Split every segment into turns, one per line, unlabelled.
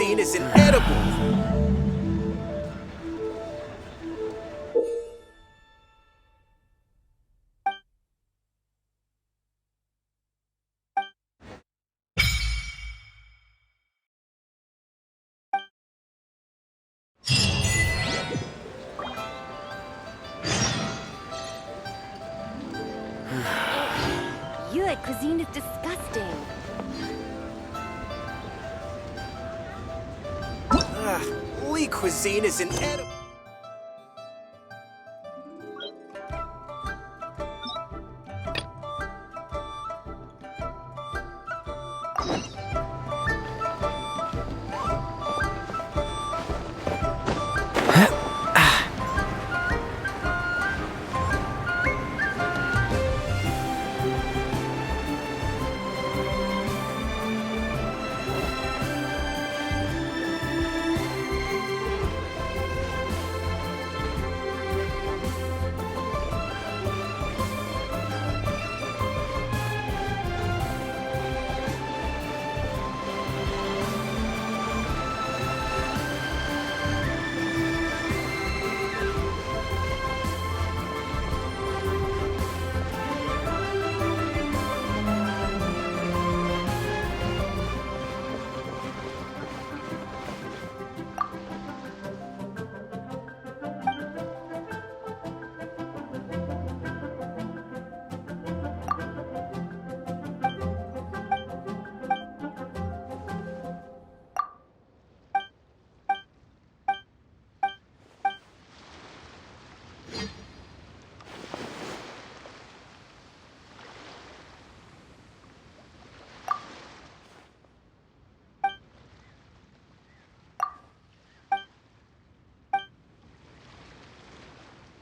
cuisine is inedible.
Your cuisine is disgusting.
Lee cuisine is inedible.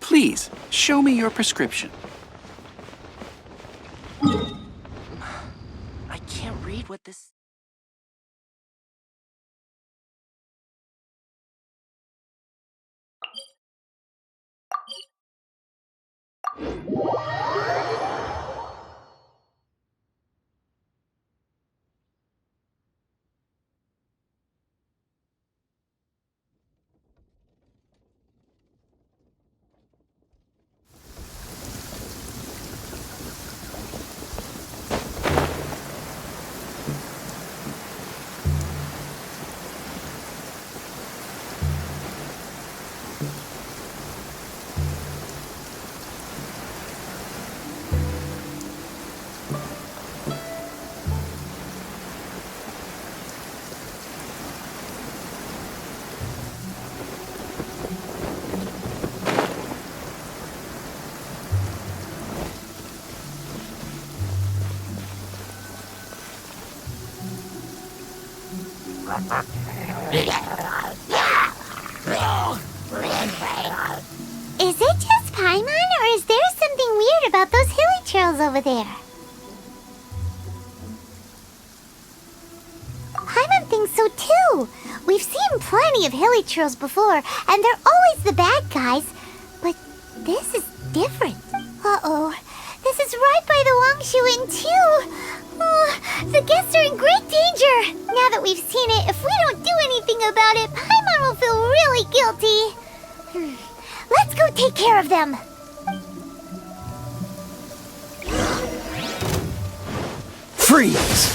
Please, show me your prescription.
I can't read what this...
Is it just Paimon, or is there something weird about those hilly trails over there? Paimon thinks so too. We've seen plenty of hilly trails before, and they're always the bad guys. But this is different. Uh-oh. This is right by the Wangshu Inn too. Oh, the guests are in great danger. Now that we've seen it, if we don't do anything about it, Paimon will feel really guilty. Let's go take care of them.
Freeze!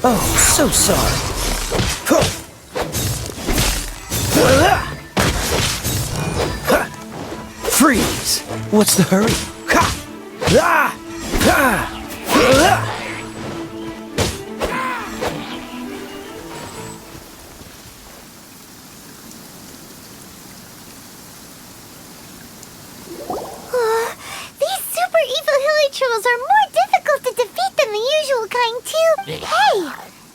Oh, so sorry. Freeze! What's the hurry?
These super evil hilly trolls are more difficult to defeat than the usual kind too. Hey!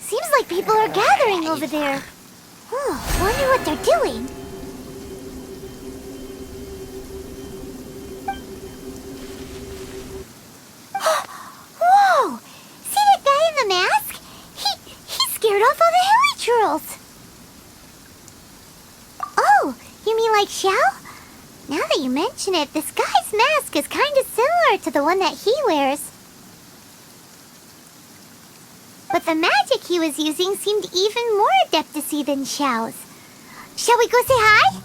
Seems like people are gathering over there. Oh, wonder what they're doing. Whoa! See that guy in the mask? He scared off all the hilly trolls. Oh, you mean like Xiao? Now that you mention it, this guy's mask is kind of similar to the one that he wears. but the magic he was using seemed even more adeptus-y than Xiao's. Shall we go say hi?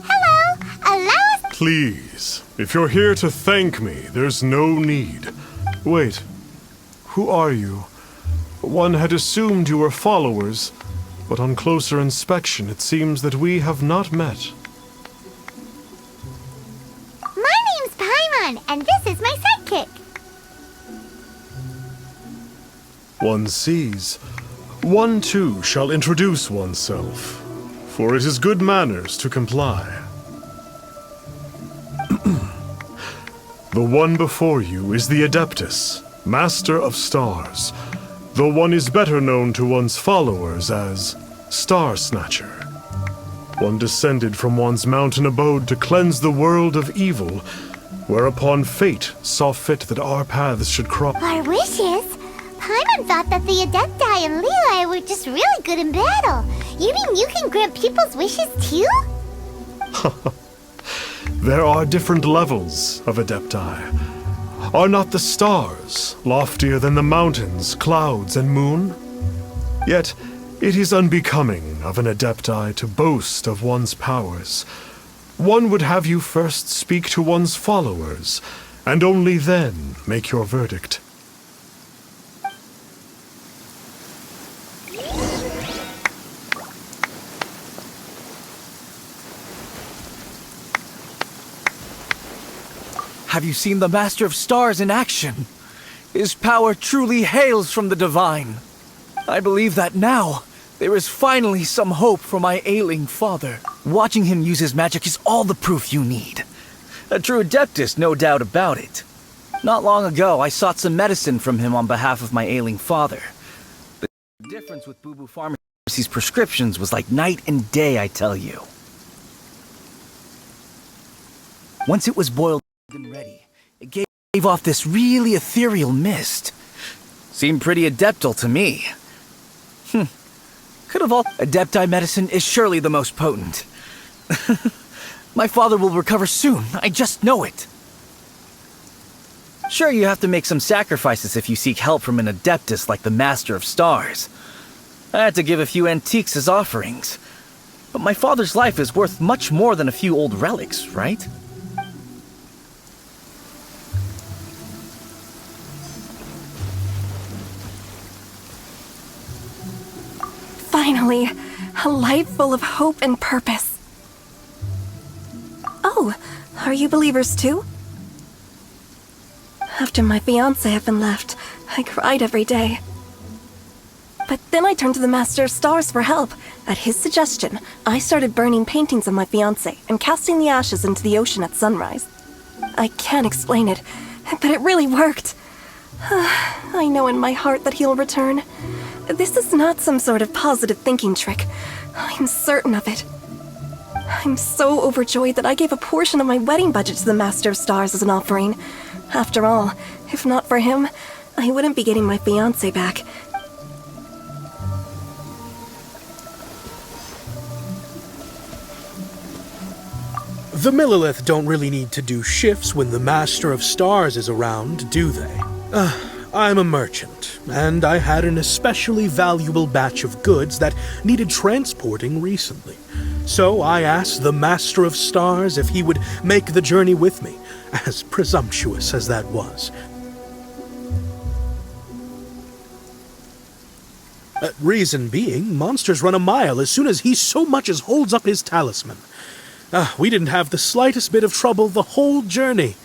Hello, allow us.
Please, if you're here to thank me, there's no need. Wait, who are you? One had assumed you were followers, but on closer inspection it seems that we have not met.
My name's Paimon, and this is my sidekick.
One sees. One too shall introduce oneself, for it is good manners to comply. The one before you is the Adeptus, Master of Stars, though one is better known to one's followers as Star Snatcher. One descended from one's mountain abode to cleanse the world of evil, whereupon fate saw fit that our paths should cross.
Our wishes? Paimon thought that the Adepti and Levi were just really good in battle. You mean you can grant people's wishes too?
There are different levels of Adepti. Are not the stars loftier than the mountains, clouds, and moon? Yet, it is unbecoming of an Adepti to boast of one's powers. One would have you first speak to one's followers, and only then make your verdict.
Have you seen the Master of Stars in action? His power truly hails from the divine. I believe that now, there is finally some hope for my ailing father. Watching him use his magic is all the proof you need. A true Adeptus, no doubt about it. Not long ago, I sought some medicine from him on behalf of my ailing father. The difference with Boo Boo Pharmacy's prescriptions was like night and day, I tell you. Once it was boiled and ready, it gave off this really ethereal mist. Seemed pretty adeptal to me. Could have all... Adepti medicine is surely the most potent. My father will recover soon, I just know it. Sure, you have to make some sacrifices if you seek help from an Adeptus like the Master of Stars. I had to give a few antiques as offerings. But my father's life is worth much more than a few old relics, right?
Finally, a life full of hope and purpose. Oh, are you believers too? After my fiancé had been left, I cried every day. But then I turned to the Master of Stars for help. At his suggestion, I started burning paintings of my fiancé and casting the ashes into the ocean at sunrise. I can't explain it, but it really worked. I know in my heart that he'll return. This is not some sort of positive thinking trick. I'm certain of it. I'm so overjoyed that I gave a portion of my wedding budget to the Master of Stars as an offering. After all, if not for him, I wouldn't be getting my fiancé back.
The Millilith don't really need to do shifts when the Master of Stars is around, do they? I'm a merchant, and I had an especially valuable batch of goods that needed transporting recently. So I asked the Master of Stars if he would make the journey with me, as presumptuous as that was. Reason being, monsters run a mile as soon as he so much as holds up his talisman. We didn't have the slightest bit of trouble the whole journey.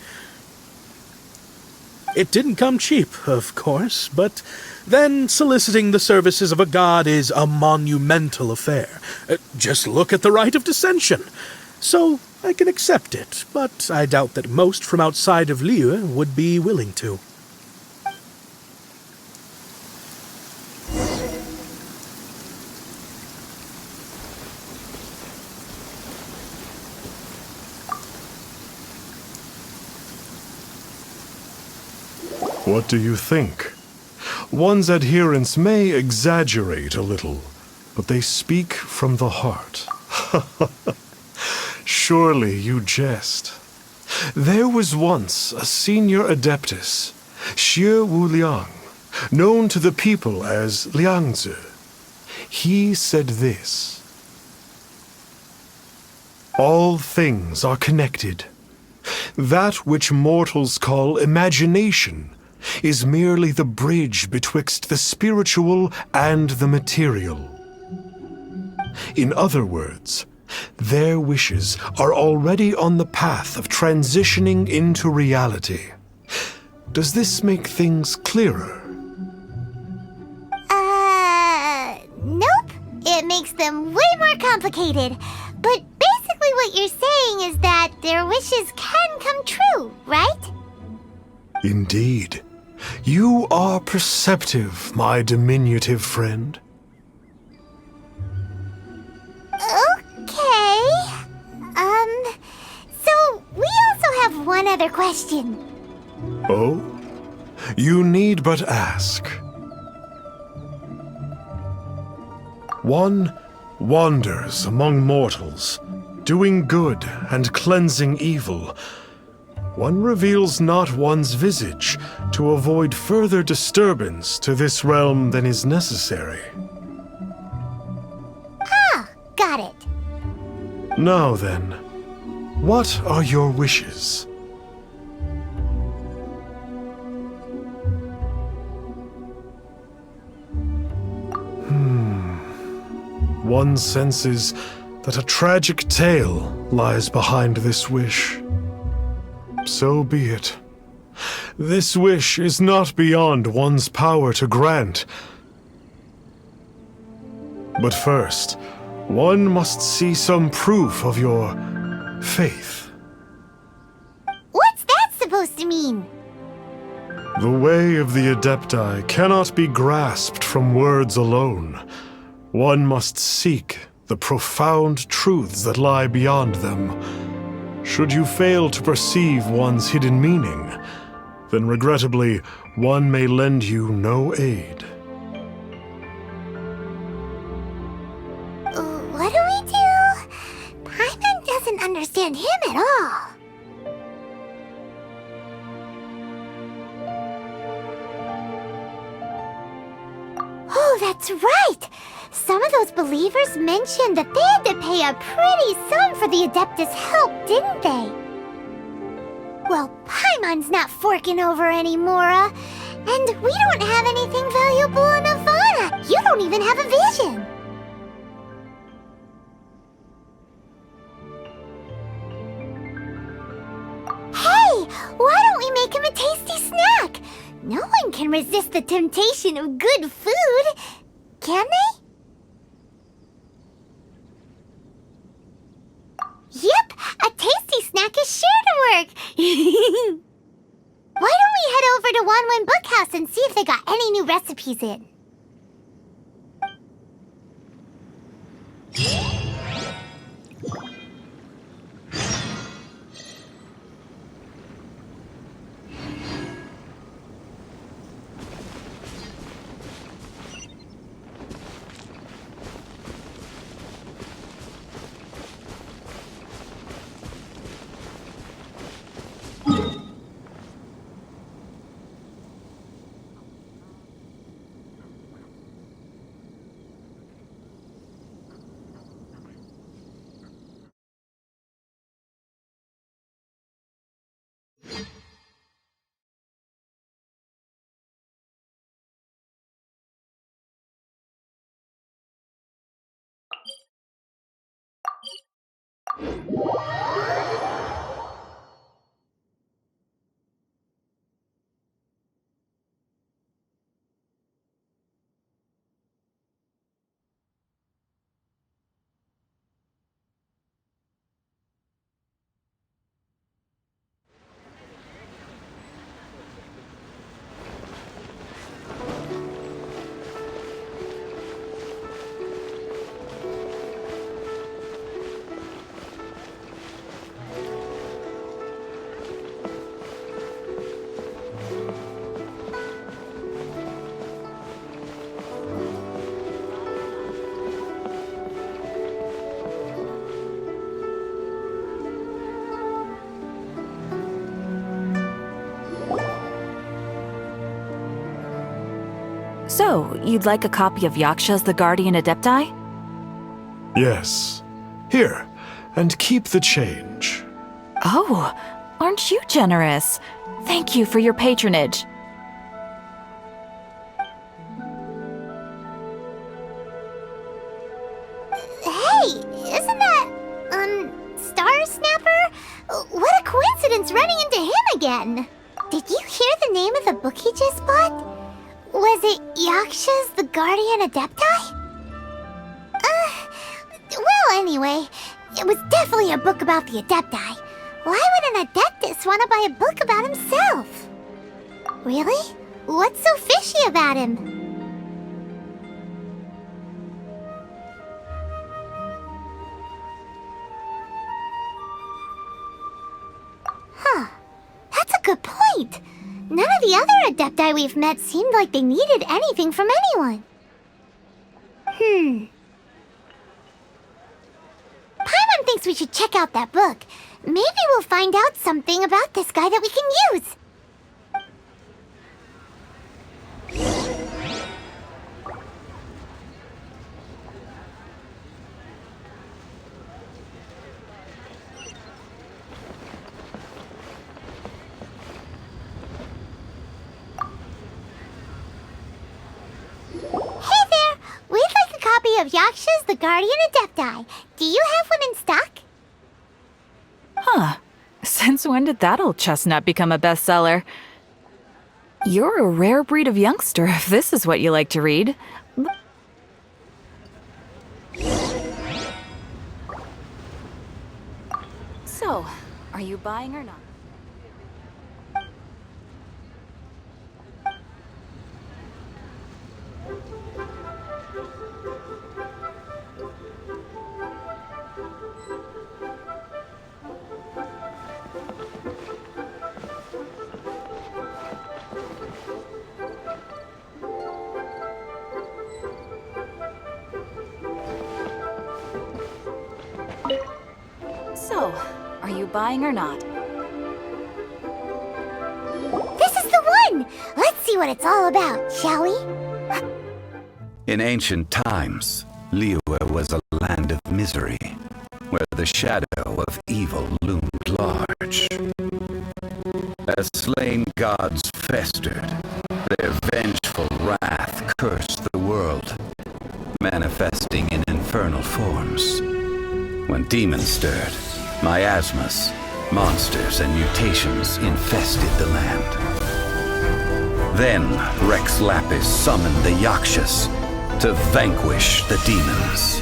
It didn't come cheap, of course, but then soliciting the services of a god is a monumental affair. Just look at the Rite of Dissension. So I can accept it, but I doubt that most from outside of Liyue would be willing to.
What do you think? One's adherents may exaggerate a little, but they speak from the heart. Surely you jest. There was once a senior adeptus, Xie Wu Liang, known to the people as Liangzi. He said this: all things are connected. That which mortals call imagination is merely the bridge betwixt the spiritual and the material. In other words, their wishes are already on the path of transitioning into reality. Does this make things clearer?
Nope. It makes them way more complicated. But basically what you're saying is that their wishes can come true, right?
Indeed. You are perceptive, my diminutive friend.
Okay. So we also have one other question.
Oh? You need but ask. One wanders among mortals, doing good and cleansing evil. One reveals not one's visage to avoid further disturbance to this realm than is necessary.
Ah, got it.
Now then, what are your wishes? One senses that a tragic tale lies behind this wish. So be it. This wish is not beyond one's power to grant. But first, one must see some proof of your faith.
What's that supposed to mean?
The way of the Adepti cannot be grasped from words alone. One must seek the profound truths that lie beyond them. Should you fail to perceive one's hidden meaning, then regrettably, one may lend you no aid.
What do we do? Paimon doesn't understand him at all. Oh, that's right! Some of those believers mentioned that they had to pay a pretty sum for the Adeptus' help, didn't they? Well, Paimon's not forking over anymore, and we don't have anything valuable in Ivana. You don't even have a vision. Hey, why don't we make him a tasty snack? No one can resist the temptation of good food, can they? Yep, a tasty snack is sure to work. Why don't we head over to Wanwen Bookhouse and see if they got any new recipes in?
So, you'd like a copy of Yaksha's The Guardian Adepti?
Yes. Here, and keep the change.
Oh, aren't you generous? Thank you for your patronage.
Hey, isn't that, Star Snapper? What a coincidence running into him again! Did you hear the name of the book he just bought? Was it Yaksha's The Guardian Adepti? Well, anyway, it was definitely a book about the Adepti. Why would an Adeptus want to buy a book about himself? Really? What's so fishy about him? Huh. That's a good point. None of the other Adepti we've met seemed like they needed anything from anyone. Paimon thinks we should check out that book. Maybe we'll find out something about this guy that we can use. Of Yaksha's The Guardian Adepti. Do you have one in stock?
Huh. Since when did that old chestnut become a bestseller? You're a rare breed of youngster, if this is what you like to read. So, are you buying or not? So, are you buying or not?
This is the one! Let's see what it's all about, shall we?
In ancient times, Liyue was a land of misery, where the shadow of evil loomed large. As slain gods festered, their vengeful wrath cursed the world, manifesting in infernal forms. When demons stirred, miasmas, monsters, and mutations infested the land. Then Rex Lapis summoned the Yakshas to vanquish the demons.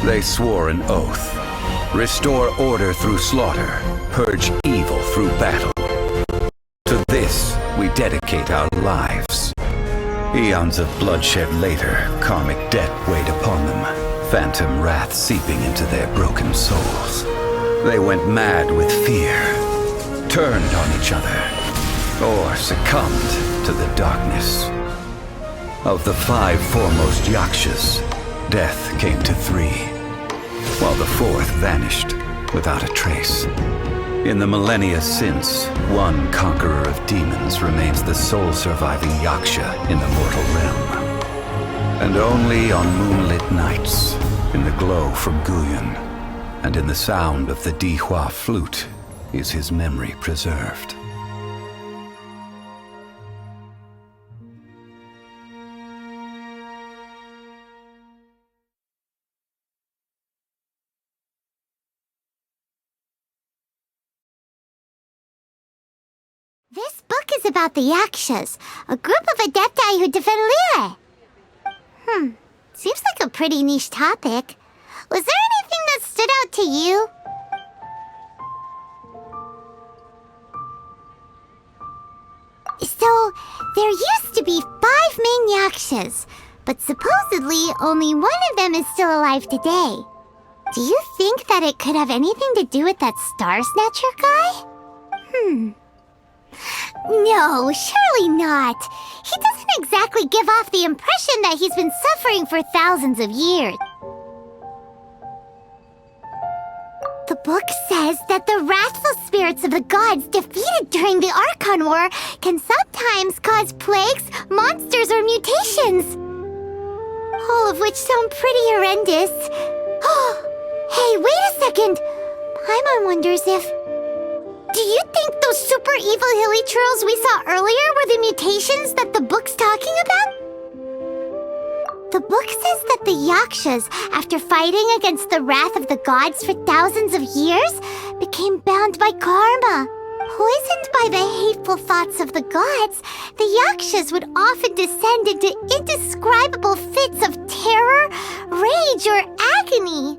They swore an oath: restore order through slaughter, purge evil through battle. To this, we dedicate our lives. Eons of bloodshed later, karmic debt weighed upon them, phantom wrath seeping into their broken souls. They went mad with fear, turned on each other, or succumbed to the darkness. Of the 5 foremost Yakshas, death came to 3, while the 4th vanished without a trace. In the millennia since, one conqueror of demons remains the sole surviving Yaksha in the mortal realm. And only on moonlit nights, in the glow from Guyon, and in the sound of the Dihua flute, is his memory preserved.
This book is about the Yakshas, a group of Adepti who defend Liyue. Seems like a pretty niche topic. Was there anything that stood out to you? So, there used to be 5 main Yakshas, but supposedly only one of them is still alive today. Do you think that it could have anything to do with that Star Snatcher guy? No, surely not. He doesn't exactly give off the impression that he's been suffering for thousands of years. The book says that the wrathful spirits of the gods defeated during the Archon War can sometimes cause plagues, monsters, or mutations. All of which sound pretty horrendous. Hey, wait a second! Paimon wonders if... Do you think those super evil hilichurls we saw earlier were the mutations that the book's talking about? The book says that the Yakshas, after fighting against the wrath of the gods for thousands of years, became bound by karma. Poisoned by the hateful thoughts of the gods, the Yakshas would often descend into indescribable fits of terror, rage, or agony.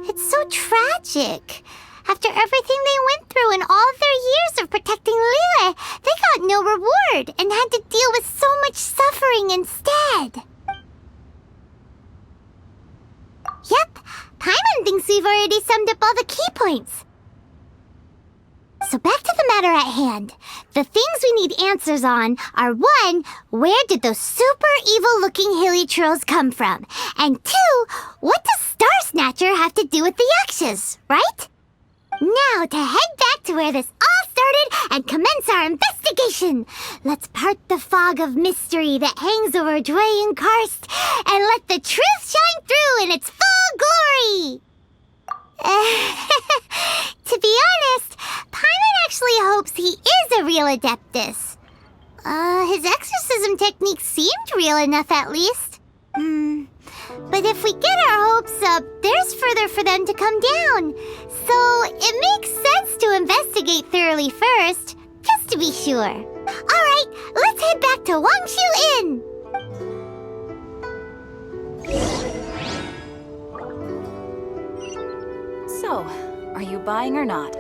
It's so tragic. After everything they went through in all their years of protecting Liyue, they got no reward and had to deal with so much suffering instead. Yep, Paimon thinks we've already summed up all the key points. So back to the matter at hand. The things we need answers on are 1. Where did those super evil-looking hilichurls come from? And 2. What does Star Snatcher have to do with the Yakshas, right? Now to head back to where this all started and commence our investigation. Let's part the fog of mystery that hangs over Dwayne Karst and let the truth shine through in its full glory. To be honest, Paimon actually hopes he is a real Adeptus. His exorcism technique seemed real enough at least. But if we get our hopes up, there's further for them to come down. So it makes sense to investigate thoroughly first, just to be sure. Alright, let's head back to Wangshu Inn!
So, are you buying or not?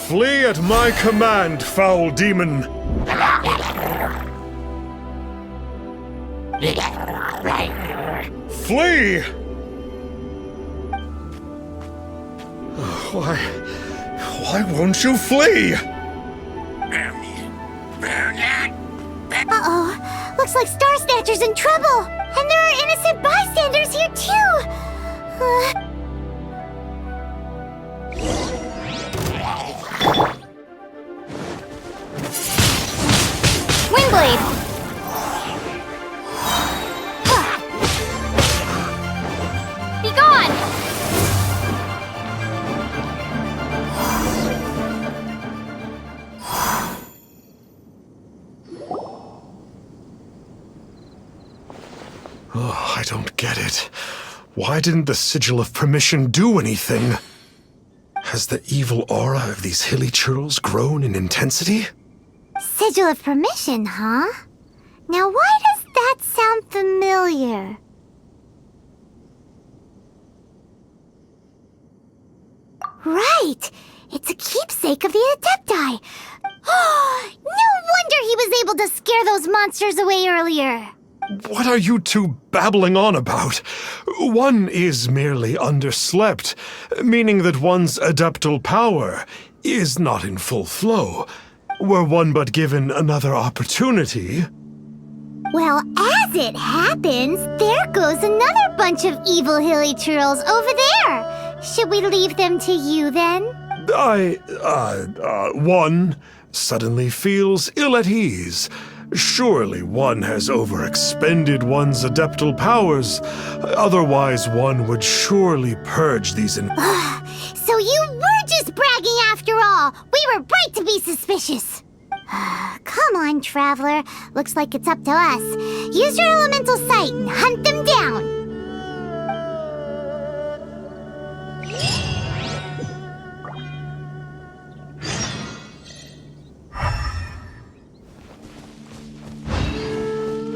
Flee at my command, foul demon! Flee! Why won't you flee?
Uh-oh, looks like Star Snatcher's in trouble! And there are innocent bystanders here too! Windblade! Be gone!
Oh, I don't get it. Why didn't the Sigil of Permission do anything? Has the evil aura of these hilichurls grown in intensity?
Sigil of Permission, huh? Now why does that sound familiar? Right! It's a keepsake of the Adepti! No wonder he was able to scare those monsters away earlier!
What are you two babbling on about? One is merely underslept, meaning that one's adeptal power is not in full flow. Were one but given another opportunity.
Well, as it happens, there goes another bunch of evil hilly churls over there. Should we leave them to you then?
One suddenly feels ill at ease. Surely one has overexpended one's adeptal powers. Otherwise, one would surely purge these
So you were just bragging after all. We were right to be suspicious. Come on, Traveler. Looks like it's up to us. Use your elemental sight and hunt them